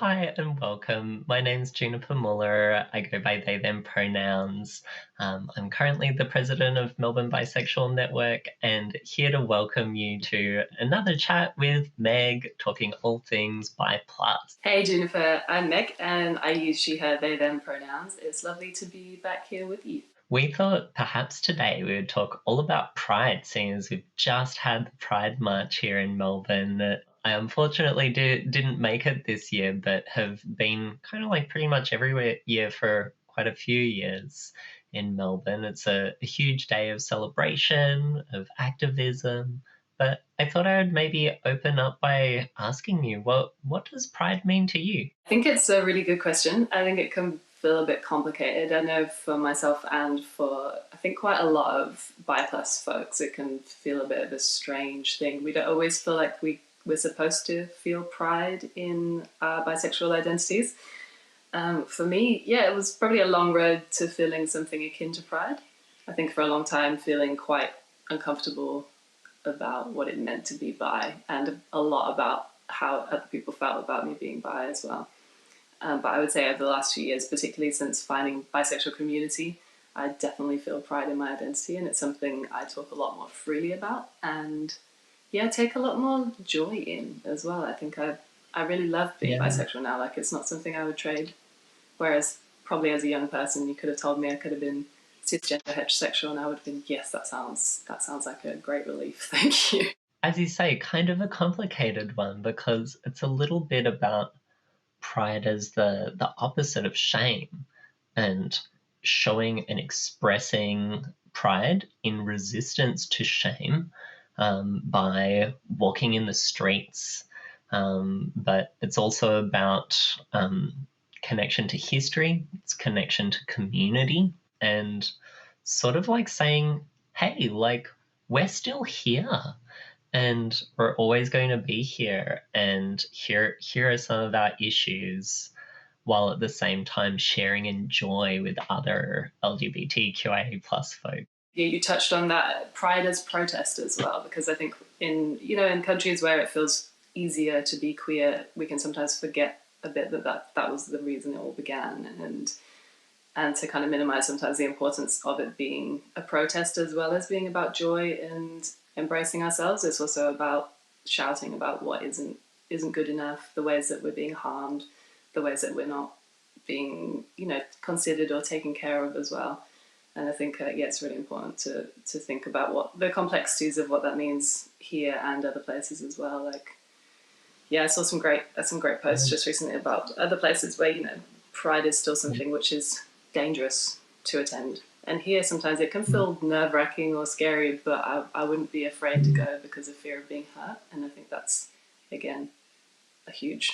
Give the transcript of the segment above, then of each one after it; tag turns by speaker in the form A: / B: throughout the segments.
A: Hi and welcome. My name's Juniper Muller. I go by they, them pronouns. I'm currently the president of Melbourne Bisexual Network and here to welcome you to another chat with Meg, talking all things bi plus.
B: Hey Juniper, I'm Meg and I use she, her, they, them pronouns. It's lovely to be back here with you.
A: We thought perhaps today we would talk all about Pride, seeing as we've just had the Pride March here in Melbourne. I unfortunately didn't make it this year, but have been kind of like pretty much every year for quite a few years in Melbourne. It's a huge day of celebration, of activism. But I thought I would maybe open up by asking you, what does Pride mean to you?
B: I think it's a really good question. I think it can feel a bit complicated. I know for myself and for I think quite a lot of bi plus folks, it can feel a bit of a strange thing. We don't always feel like we're supposed to feel pride in our bisexual identities. For me, yeah, it was probably a long road to feeling something akin to pride. I think for a long time feeling quite uncomfortable about what it meant to be bi and a lot about how other people felt about me being bi as well. But I would say over the last few years, particularly since finding bisexual community, I definitely feel pride in my identity and it's something I talk a lot more freely about and yeah, take a lot more joy in as well. I think I really love being bisexual now. Like it's not something I would trade. Whereas probably as a young person, you could have told me I could have been cisgender heterosexual and I would have been, yes, that sounds like a great relief. Thank you.
A: As you say, kind of a complicated one because it's a little bit about pride as the opposite of shame and showing and expressing pride in resistance to shame by walking in the streets. But it's also about connection to history, it's connection to community, and sort of like saying, hey, like, we're still here and we're always going to be here, and here are some of our issues, while at the same time sharing in joy with other LGBTQIA plus folk.
B: Yeah, you touched on that pride as protest as well, because I think in countries where it feels easier to be queer, we can sometimes forget a bit that was the reason it all began, and to kind of minimize sometimes the importance of it being a protest as well as being about joy and embracing ourselves. It's also about shouting about what isn't good enough, the ways that we're being harmed, the ways that we're not being considered or taken care of as well. And I think it's really important to think about what the complexities of what that means here and other places as well. Like, yeah, I saw some great posts just recently about other places where pride is still something which is dangerous to attend. And here sometimes it can feel nerve-wracking or scary, but I wouldn't be afraid to go because of fear of being hurt. And I think that's, again, a huge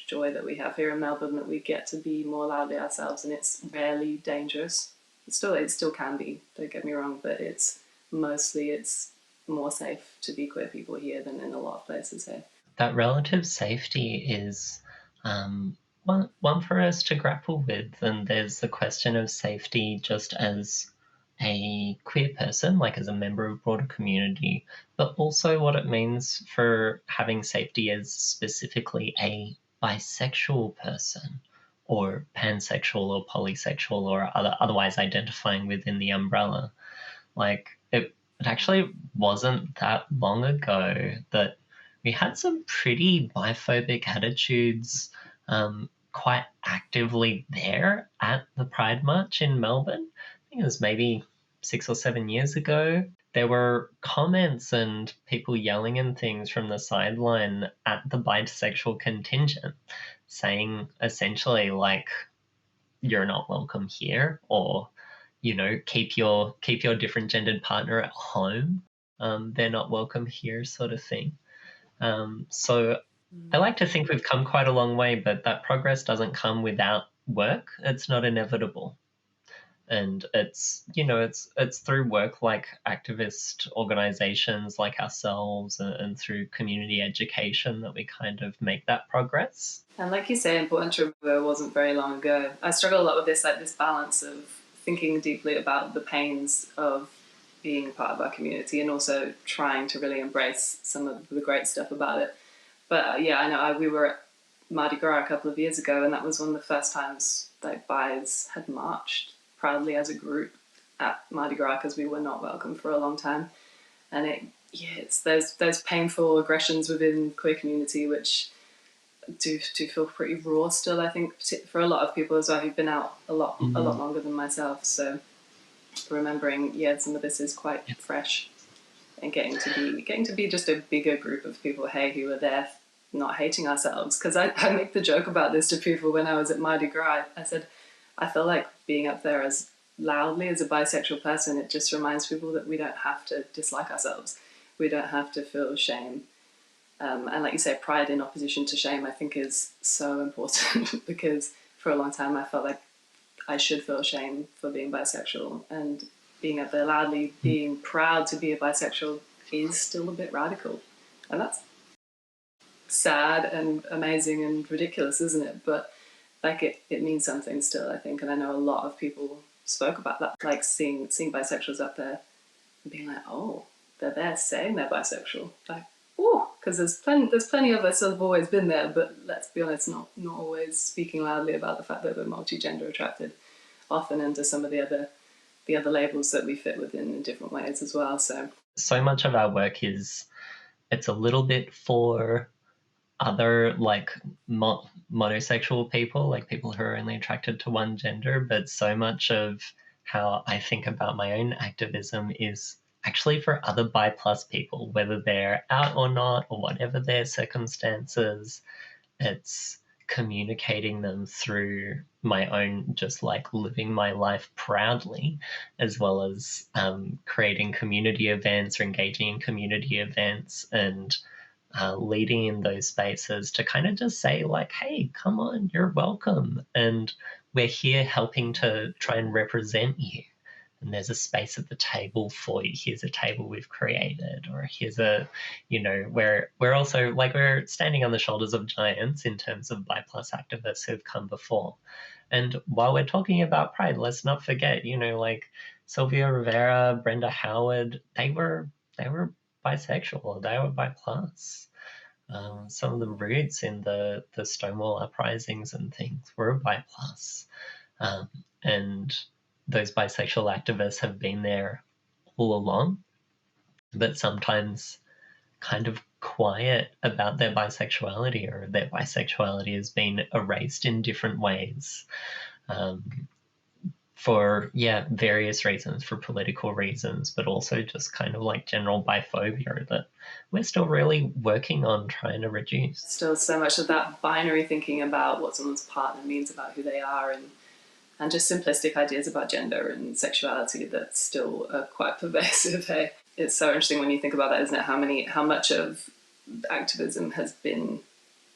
B: joy that we have here in Melbourne, that we get to be more loudly ourselves, and it's rarely dangerous. It still can be, don't get me wrong, but it's more safe to be queer people here than in a lot of places here.
A: That relative safety is one for us to grapple with, and there's the question of safety just as a queer person, like as a member of broader community, but also what it means for having safety as specifically a bisexual person or pansexual or polysexual or otherwise identifying within the umbrella. Like it actually wasn't that long ago that we had some pretty biphobic attitudes quite actively there at the Pride March in Melbourne. I think it was maybe 6 or 7 years ago. There were comments and people yelling and things from the sideline at the bisexual contingent saying essentially like, you're not welcome here, or keep your different gendered partner at home. They're not welcome here, sort of thing. So I like to think we've come quite a long way, but that progress doesn't come without work. It's not inevitable. And it's through work like activist organizations like ourselves and through community education that we kind of make that progress.
B: And like you say, important to remember, it wasn't very long ago. I struggle a lot with this balance of thinking deeply about the pains of being part of our community and also trying to really embrace some of the great stuff about it. But I know we were Mardi Gras a couple of years ago, and that was one of the first times that bis had marched proudly as a group at Mardi Gras, because we were not welcome for a long time. And it's those painful aggressions within queer community which do feel pretty raw still, I think, for a lot of people as well who've been out a lot longer than myself. So remembering, some of this is quite fresh, and getting to be just a bigger group of people, who are there not hating ourselves. Because I make the joke about this to people when I was at Mardi Gras. I said, I feel like being up there as loudly as a bisexual person, it just reminds people that we don't have to dislike ourselves. We don't have to feel shame. And like you say, pride in opposition to shame, I think, is so important because for a long time I felt like I should feel shame for being bisexual, and being up there loudly, being proud to be a bisexual is still a bit radical. And that's sad and amazing and ridiculous, isn't it? But like it means something still, I think. And I know a lot of people spoke about that, like seeing bisexuals up there and being like, oh, they're there saying they're bisexual. Like, oh, because there's plenty of us who have always been there, but let's be honest, not always speaking loudly about the fact that we're multi-gender attracted, often into some of the other labels that we fit within in different ways as well.
A: So much of our work it's a little bit for other like monosexual people, like people who are only attracted to one gender, but so much of how I think about my own activism is actually for other bi plus people, whether they're out or not, or whatever their circumstances. It's communicating them through my own, just like living my life proudly, as well as creating community events or engaging in community events and leading in those spaces to kind of just say like, hey, come on, you're welcome. And we're here helping to try and represent you. And there's a space at the table for you. Here's a table we've created, or here's we're also like, we're standing on the shoulders of giants in terms of bi plus activists who've come before. And while we're talking about pride, let's not forget, like Sylvia Rivera, Brenda Howard, they were bisexual, they were bi plus. Some of the roots in the Stonewall uprisings and things were bi plus. And those bisexual activists have been there all along, but sometimes kind of quiet about their bisexuality, or their bisexuality has been erased in different ways for various reasons, for political reasons, but also just kind of like general biphobia that we're still really working on trying to reduce.
B: Still so much of that binary thinking about what someone's partner means about who they are, and just simplistic ideas about gender and sexuality that's still quite pervasive. Hey, it's so interesting when you think about that, isn't it? How much of activism has been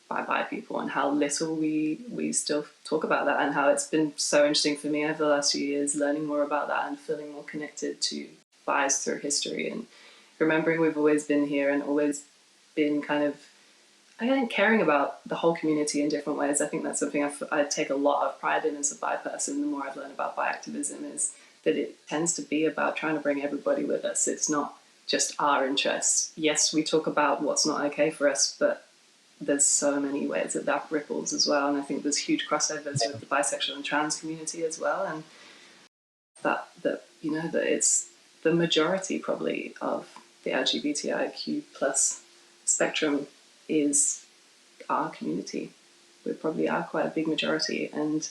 B: by bi people, and how little we still talk about that, and how it's been so interesting for me over the last few years learning more about that and feeling more connected to bis through history, and remembering we've always been here and always been kind of, again, caring about the whole community in different ways. I think that's something I take a lot of pride in as a bi person. The more I've learned about bi activism is that it tends to be about trying to bring everybody with us. It's not just our interests. Yes, we talk about what's not okay for us, but there's so many ways that ripples as well. And I think there's huge crossovers with the bisexual and trans community as well. And that it's the majority probably of the LGBTIQ plus spectrum is our community. We probably are quite a big majority, and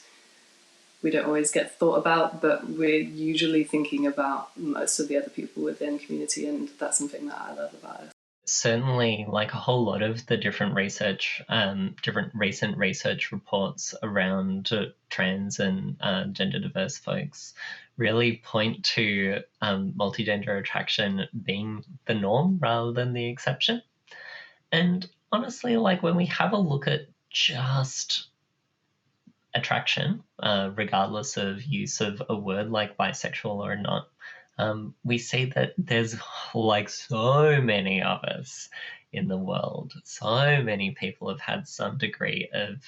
B: we don't always get thought about, but we're usually thinking about most of the other people within community, and that's something that I love about it.
A: Certainly, like a whole lot of the different recent research reports around trans and gender diverse folks really point to multigender attraction being the norm rather than the exception. And honestly, like when we have a look at just attraction, regardless of use of a word like bisexual or not, we see that there's like so many of us in the world. So many people have had some degree of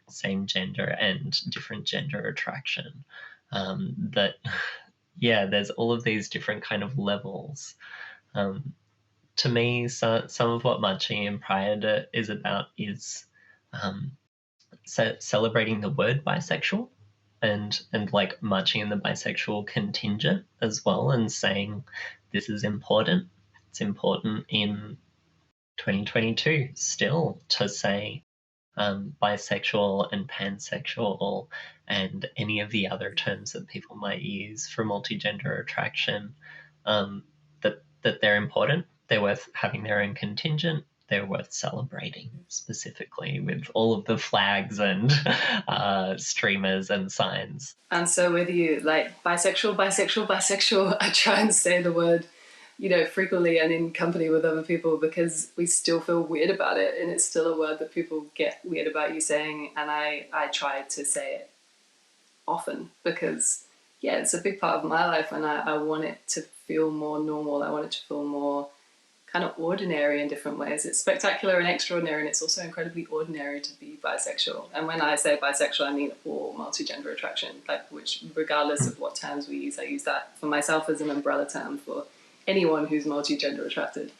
A: same gender and different gender attraction. That, there's all of these different kind of levels. To me, some of what Marching in Pride is about is celebrating the word bisexual and like marching in the bisexual contingent as well, and saying this is important. It's important in 2022 still to say bisexual and pansexual and any of the other terms that people might use for multigender attraction, that they're important. They're worth having their own contingent. They're worth celebrating specifically with all of the flags and streamers and signs.
B: And so with you, like bisexual, bisexual, bisexual, I try and say the word, frequently and in company with other people, because we still feel weird about it, and it's still a word that people get weird about you saying, and I try to say it often because, yeah, it's a big part of my life, and I want it to feel more normal. I want it to feel more kind of ordinary in different ways. It's spectacular and extraordinary, and it's also incredibly ordinary to be bisexual. And when I say bisexual, I mean all multigender attraction, like, which, regardless of what terms we use, I use that for myself as an umbrella term for anyone who's multigender attracted.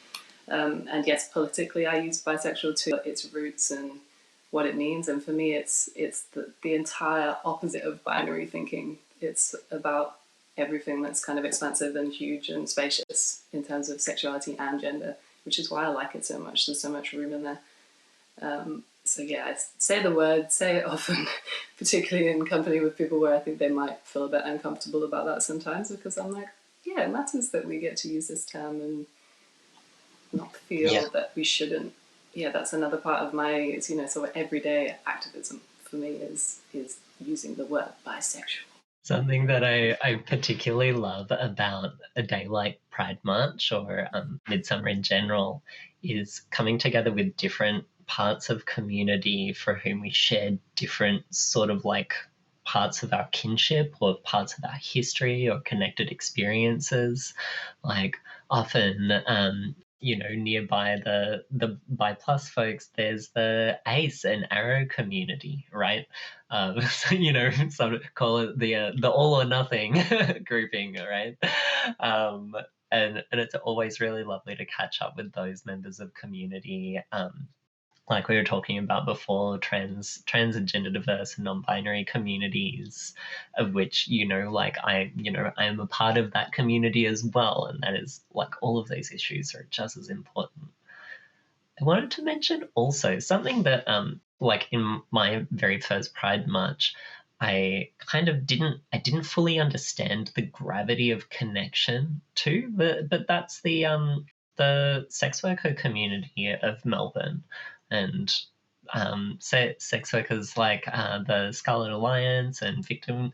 B: And yes, politically, I use bisexual to its roots and what it means. And for me, it's the entire opposite of binary thinking. It's about everything that's kind of expansive and huge and spacious in terms of sexuality and gender, which is why I like it so much. There's so much room in there. So yeah, I say the word, say it often, particularly in company with people where I think they might feel a bit uncomfortable about that sometimes, because I'm like, yeah, it matters that we get to use this term and not feel that we shouldn't. Yeah, that's another part of my, sort of everyday activism for me is using the word bisexual.
A: Something that I particularly love about a day like Pride March or Midsummer in general is coming together with different parts of community for whom we share different sort of like parts of our kinship or parts of our history or connected experiences. Like often, nearby the bi plus folks, there's the ACE and Arrow community, right? So some call it the all or nothing grouping, right? And it's always really lovely to catch up with those members of community. Like we were talking about before, trans and gender diverse and non-binary communities, of which, I am a part of that community as well. And that is like all of these issues are just as important. I wanted to mention also something that, like in my very first Pride March, I kind of didn't fully understand the gravity of connection to, but that's the sex worker community of Melbourne, and sex workers like the Scarlet Alliance and Vixen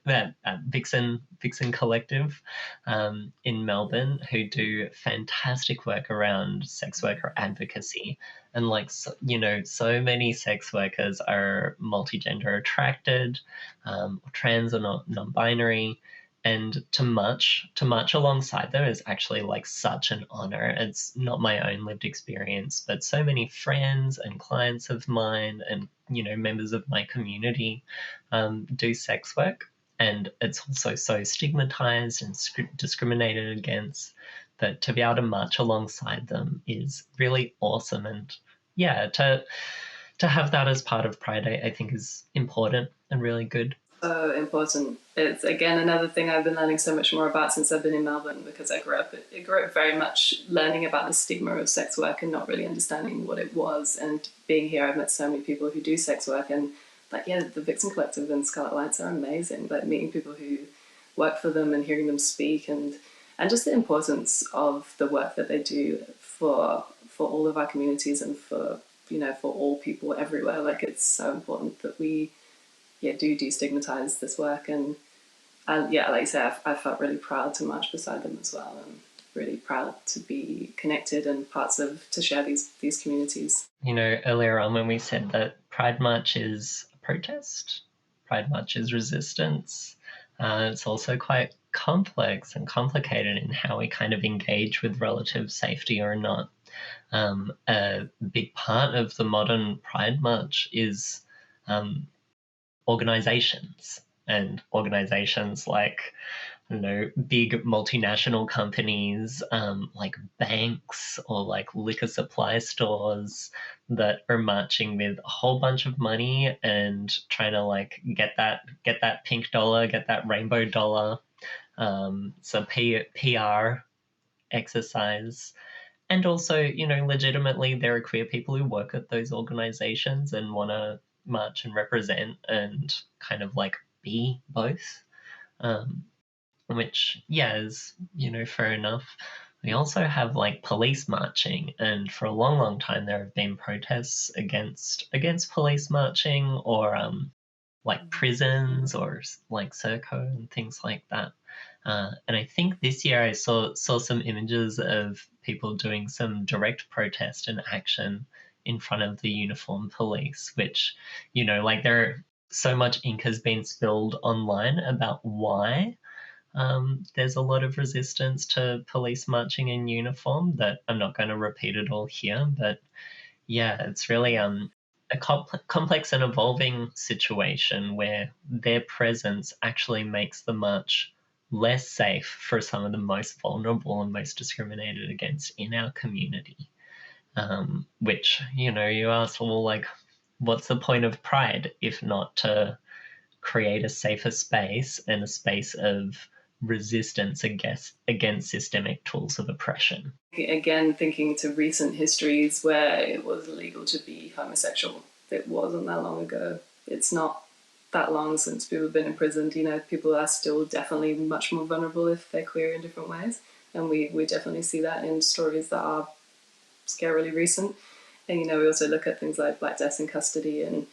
A: Collective in Melbourne, who do fantastic work around sex worker advocacy. And like so many sex workers are multigender attracted, or trans or non-binary. And to march alongside them is actually like such an honor. It's not my own lived experience, but so many friends and clients of mine and, members of my community do sex work. And it's also so stigmatized and discriminated against that to be able to march alongside them is really awesome. And yeah, to have that as part of Pride, I think is important and really good.
B: So important. It's again another thing I've been learning so much more about since I've been in Melbourne, because I grew up very much learning about the stigma of sex work and not really understanding what it was. And being here, I've met so many people who do sex work, and the Vixen Collective and Scarlet Alliance are amazing. Like meeting people who work for them and hearing them speak, and just the importance of the work that they do for all of our communities and for all people everywhere. Like it's so important that we do destigmatize this work, and like you say, I felt really proud to march beside them as well, and really proud to be connected and to share these communities.
A: Earlier on when we said that Pride March is a protest, Pride March is resistance, it's also quite complex and complicated in how we kind of engage with relative safety or not. A big part of the modern Pride March is organizations, and organizations like big multinational companies, like banks or like liquor supply stores that are marching with a whole bunch of money and trying to like get that pink dollar, get that rainbow dollar. So PR exercise. And also, legitimately, there are queer people who work at those organizations and want to march and represent and kind of like be both. Which, yeah, is, fair enough. We also have like police marching, and for a long, long time there have been protests against police marching, or like prisons, or like Serco and things like that. And I think this year I saw some images of people doing some direct protest and action in front of the uniformed police, which, like so much ink has been spilled online about why there's a lot of resistance to police marching in uniform that I'm not going to repeat it all here, but yeah, it's really a complex and evolving situation where their presence actually makes the march less safe for some of the most vulnerable and most discriminated against in our community. Which, you ask, well, like, what's the point of Pride if not to create a safer space and a space of resistance against systemic tools of oppression?
B: Again, thinking to recent histories where it was illegal to be homosexual. It wasn't that long ago. It's not that long since people have been imprisoned. People are still definitely much more vulnerable if they're queer in different ways. And we definitely see that in stories that are scarily recent. And, we also look at things like Black deaths in custody and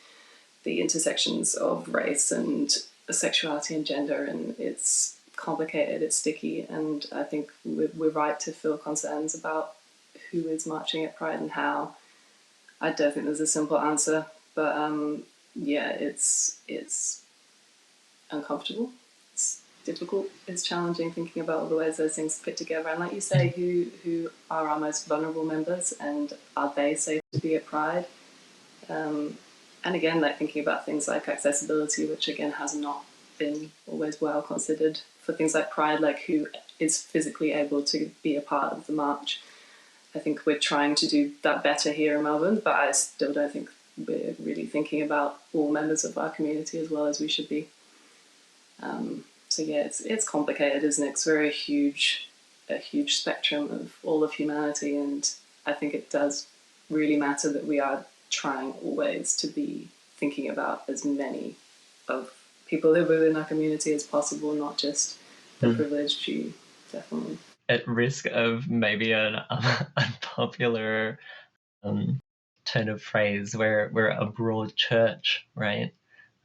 B: the intersections of race and sexuality and gender, and it's complicated, it's sticky, and I think we're right to feel concerns about who is marching at Pride and how. I don't think there's a simple answer, but yeah, it's uncomfortable, it's difficult, it's challenging thinking about all the ways those things fit together, and like you say, who are our most vulnerable members, and are they safe to be at Pride? And again, like thinking about things like accessibility, which again has not been always well considered for things like Pride, like who is physically able to be a part of the march. I think we're trying to do that better here in Melbourne, but I still don't think we're really thinking about all members of our community as well as we should be. So yeah, it's complicated, isn't it? It's very a huge spectrum of all of humanity, and I think it does really matter that we are trying always to be thinking about as many of people who live in our community as possible, not just the privileged few, definitely.
A: At risk of maybe an unpopular turn of phrase, we're a broad church, right?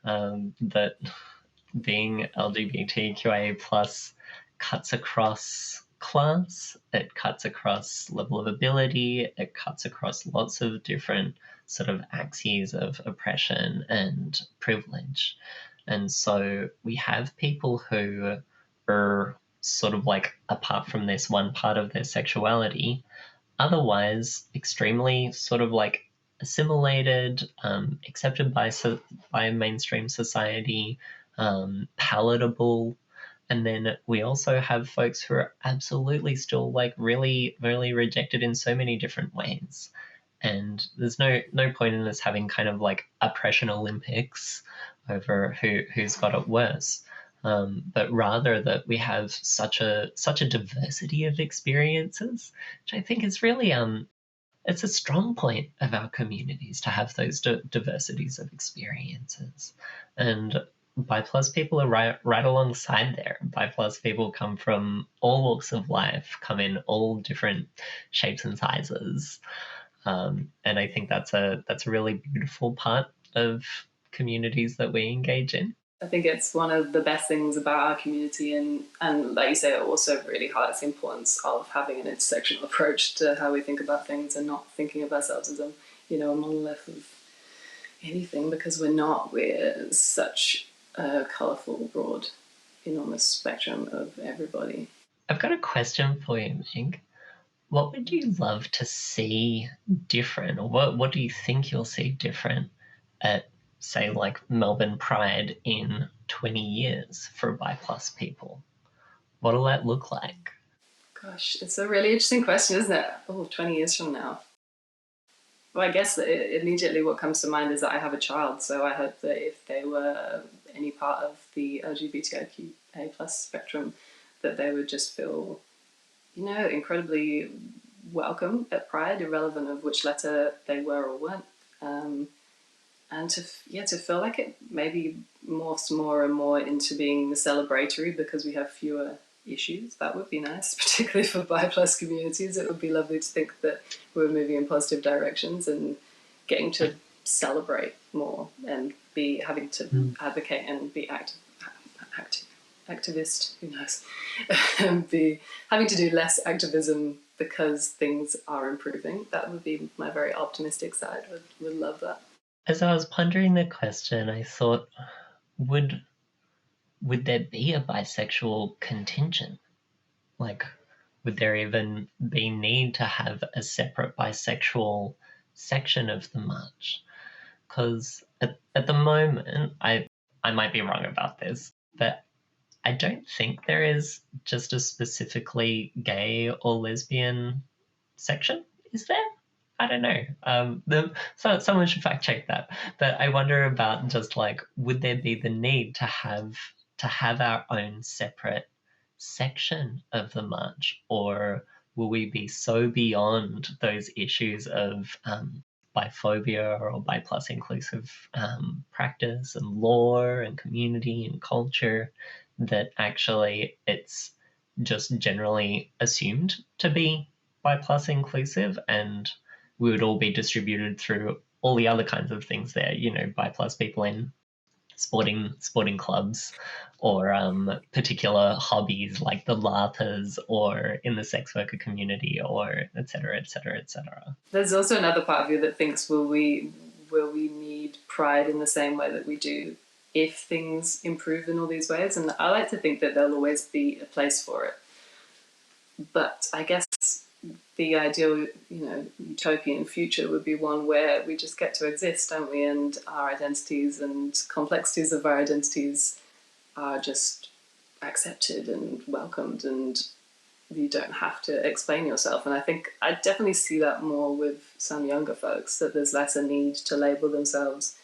A: That being LGBTQIA plus cuts across class, it cuts across level of ability, it cuts across lots of different sort of axes of oppression and privilege. And so we have people who are sort of like, apart from this one part of their sexuality, otherwise extremely sort of like assimilated, accepted by mainstream society, palatable. And then we also have folks who are absolutely still like really, really rejected in so many different ways. And there's no point in us having kind of like oppression Olympics over who's got it worse. But rather that we have such a diversity of experiences, which I think is really it's a strong point of our communities to have those diversities of experiences. And bi plus people are right alongside there. Bi plus people come from all walks of life, come in all different shapes and sizes. And I think that's a really beautiful part of communities that we engage in.
B: I think it's one of the best things about our community, and like you say, it also really highlights the importance of having an intersectional approach to how we think about things and not thinking of ourselves as a monolith of anything, because we're not. We're such a colourful, broad, enormous spectrum of everybody.
A: I've got a question for you, Meg. What would you love to see different, or what do you think you'll see different at, say, like Melbourne Pride in 20 years for bi plus people? What'll that look like?
B: Gosh, it's a really interesting question, isn't it? Oh, 20 years from now. Well, I guess that immediately what comes to mind is that I have a child, so I hope that if they were any part of the LGBTIQA plus spectrum, that they would just feel, incredibly welcome at Pride, irrelevant of which letter they were or weren't. And to feel like it maybe morphs more and more into being celebratory because we have fewer issues. That would be nice, particularly for bi plus communities. It would be lovely to think that we're moving in positive directions and getting to celebrate more and be having to advocate and be activist, who knows, and be having to do less activism because things are improving. That would be my very optimistic side. Would love that.
A: As I was pondering the question, I thought, would there be a bisexual contingent? Like, would there even be need to have a separate bisexual section of the march? Because at the moment, I might be wrong about this, but I don't think there is just a specifically gay or lesbian section. Is there? I don't know. So someone should fact check that. But I wonder about just like, would there be the need to have our own separate section of the march, or will we be so beyond those issues of biphobia or bi plus inclusive practice and law and community and culture that actually it's just generally assumed to be bi plus inclusive, and we would all be distributed through all the other kinds of things there, bi plus people in sporting clubs or particular hobbies like the LARPers or in the sex worker community or et cetera, et cetera, et cetera.
B: There's also another part of you that thinks, will we need pride in the same way that we do if things improve in all these ways? And I like to think that there'll always be a place for it. But I guess the ideal, utopian future would be one where we just get to exist, don't we? And our identities and complexities of our identities are just accepted and welcomed, and you don't have to explain yourself. And I think I definitely see that more with some younger folks, that there's less a need to label themselves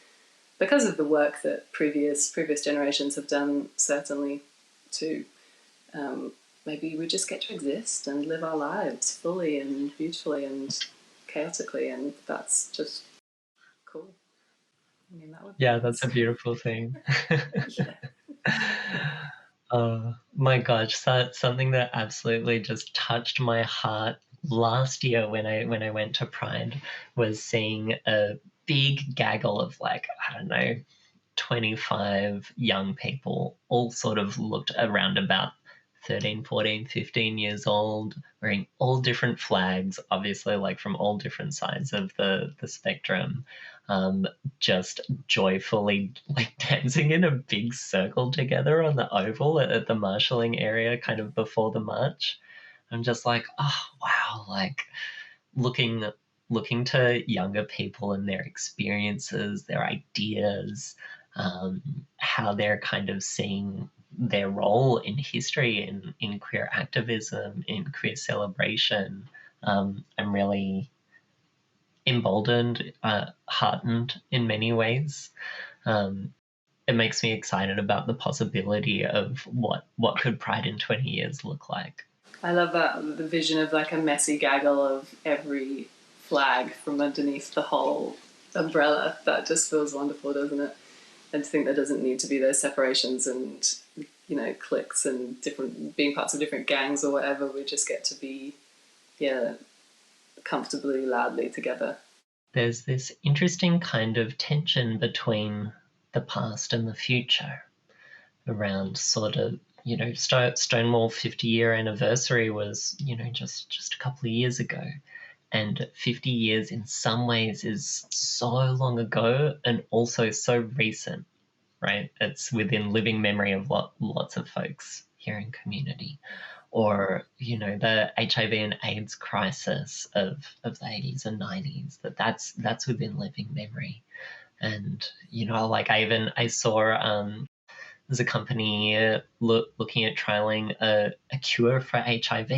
B: because of the work that previous generations have done, certainly too. Maybe we just get to exist and live our lives fully and beautifully and chaotically, and that's just cool. I mean, that would be
A: nice. That's a beautiful thing. My gosh, something that absolutely just touched my heart last year when I went to Pride was seeing a big gaggle of 25 young people, all sort of looked around about 13, 14, 15 years old, wearing all different flags, obviously from all different sides of the spectrum, just joyfully dancing in a big circle together on the oval at the marshalling area kind of before the march. I'm just like, oh wow, looking to younger people and their experiences, their ideas, how they're kind of seeing their role in history, in queer activism, in queer celebration. I'm really emboldened, heartened in many ways. It makes me excited about the possibility of what could Pride in 20 years look like.
B: I love that, the vision of a messy gaggle of every flag from underneath the whole umbrella. That just feels wonderful, doesn't it? And to think there doesn't need to be those separations and cliques and different being parts of different gangs or whatever. We just get to be comfortably, loudly together.
A: There's this interesting kind of tension between the past and the future around sort of, Stonewall 50-year anniversary was, just a couple of years ago. And 50 years in some ways is so long ago and also so recent, right? It's within living memory of lots of folks here in community. Or, the HIV and AIDS crisis of the 80s and 90s, that's within living memory. And, I saw there's a company looking at trialing a cure for HIV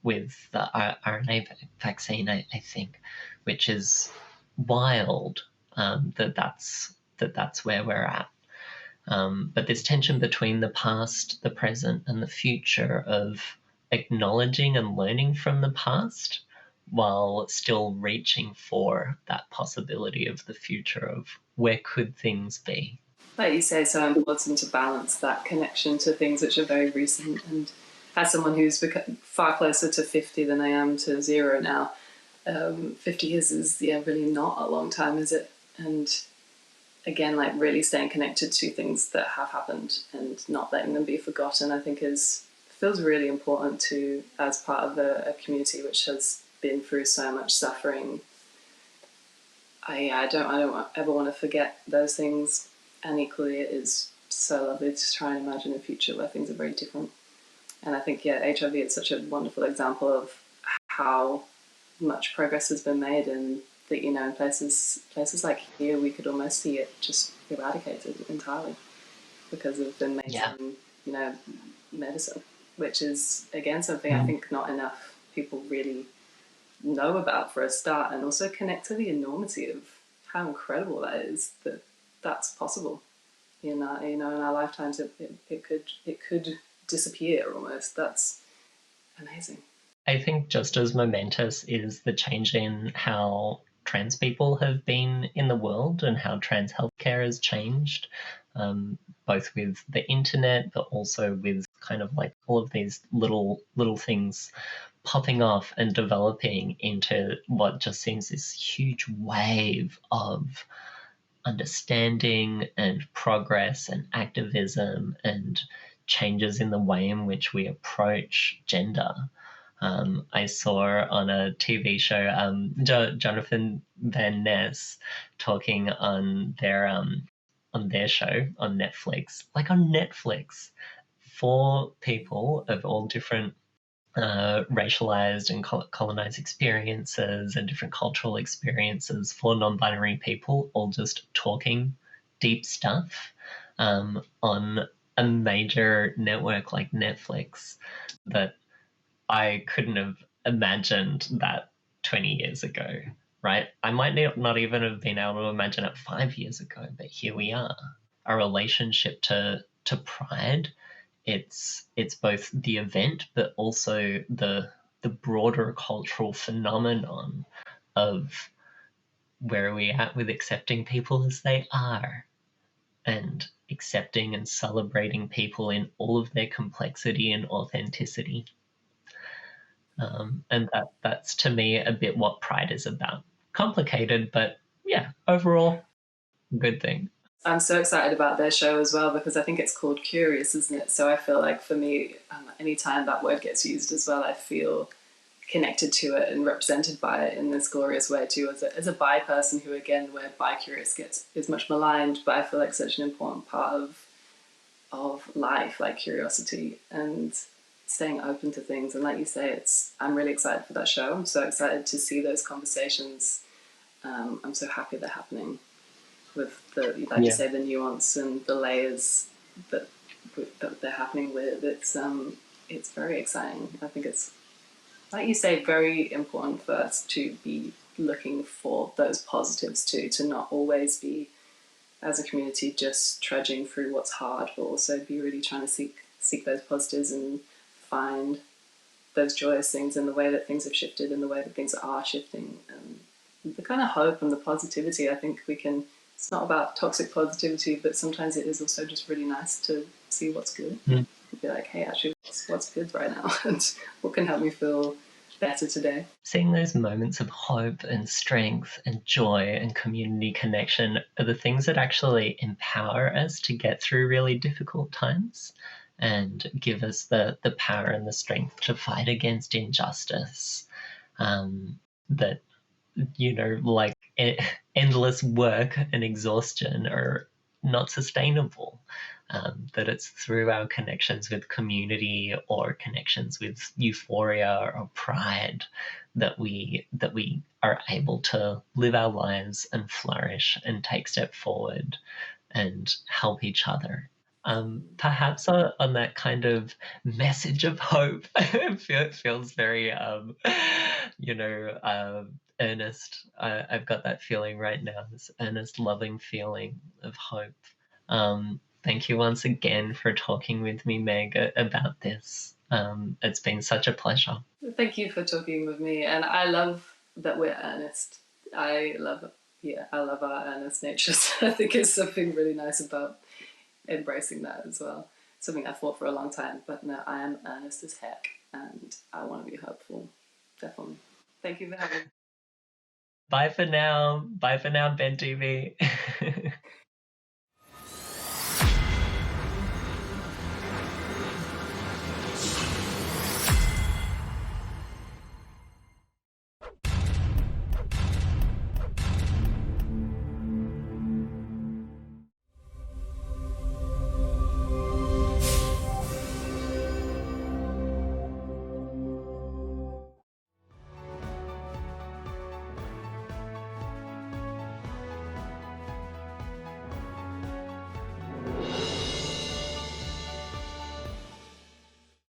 A: with the RNA vaccine, I think, which is wild that's where we're at. But this tension between the past, the present, and the future of acknowledging and learning from the past while still reaching for that possibility of the future of where could things be.
B: Like you say, so important to balance that connection to things which are very recent. And as someone who's become far closer to 50 than I am to 0 now, 50 years is really not a long time, is it? And again, like really staying connected to things that have happened and not letting them be forgotten, I think feels really important to, as part of a community which has been through so much suffering. I don't ever want to forget those things. And equally, it is so lovely to try and imagine a future where things are very different. And I think, HIV is such a wonderful example of how much progress has been made, and that, in places like here, we could almost see it just eradicated entirely because of the amazing, medicine, which is, again, something I think not enough people really know about for a start, and also connect to the enormity of how incredible that is, that that's possible. In our lifetimes, it could disappear almost. That's amazing.
A: I think just as momentous is the change in how trans people have been in the world and how trans healthcare has changed, both with the internet, but also with kind of like all of these little things popping off and developing into what just seems this huge wave of understanding and progress and activism and changes in the way in which we approach gender. I saw on a TV show Jonathan Van Ness talking on their show on Netflix, for people of all different racialized and colonized experiences and different cultural experiences, for non-binary people, all just talking deep stuff on a major network like Netflix, that I couldn't have imagined that 20 years ago, right? I might not even have been able to imagine it 5 years ago, but here we are. Our relationship to Pride, it's both the event, but also the broader cultural phenomenon of where are we at with accepting people as they are, and accepting and celebrating people in all of their complexity and authenticity. And that's to me a bit what Pride is about. Complicated, but yeah, overall, good thing.
B: I'm so excited about their show as well, because I think it's called Curious, isn't it? So I feel like for me, anytime that word gets used as well, I feel connected to it and represented by it in this glorious way too. As a bi person, who, again, where bi-curious is much maligned, but I feel like such an important part of life, like curiosity and staying open to things. And like you say, I'm really excited for that show. I'm so excited to see those conversations. I'm so happy they're happening, with you say, the nuance and the layers that they're happening with. It's very exciting. I think it's, like you say, very important for us to be looking for those positives too, to not always be, as a community, just trudging through what's hard, but also be really trying to seek those positives and find those joyous things in the way that things have shifted and the way that things are shifting. And the kind of hope and the positivity, I think we can, it's not about toxic positivity, but sometimes it is also just really nice to see what's good. Be like, hey, actually, what's good right now? And what can help me feel better today?
A: Seeing those moments of hope and strength and joy and community connection are the things that actually empower us to get through really difficult times and give us the power and the strength to fight against injustice. That, like endless work and exhaustion are not sustainable. That it's through our connections with community or connections with euphoria or pride that we are able to live our lives and flourish and take step forward and help each other. Perhaps on that kind of message of hope, it feels very, earnest. I've got that feeling right now, this earnest, loving feeling of hope. Thank you once again for talking with me, Meg, about this. It's been such a pleasure.
B: Thank you for talking with me, and I love that we're earnest. I love our earnest natures. I think it's something really nice about embracing that as well. Something I thought for a long time, but no, I am earnest as heck, and I want to be hopeful. Definitely. Thank you for having me.
A: Bye for now. Bye for now, Ben TV.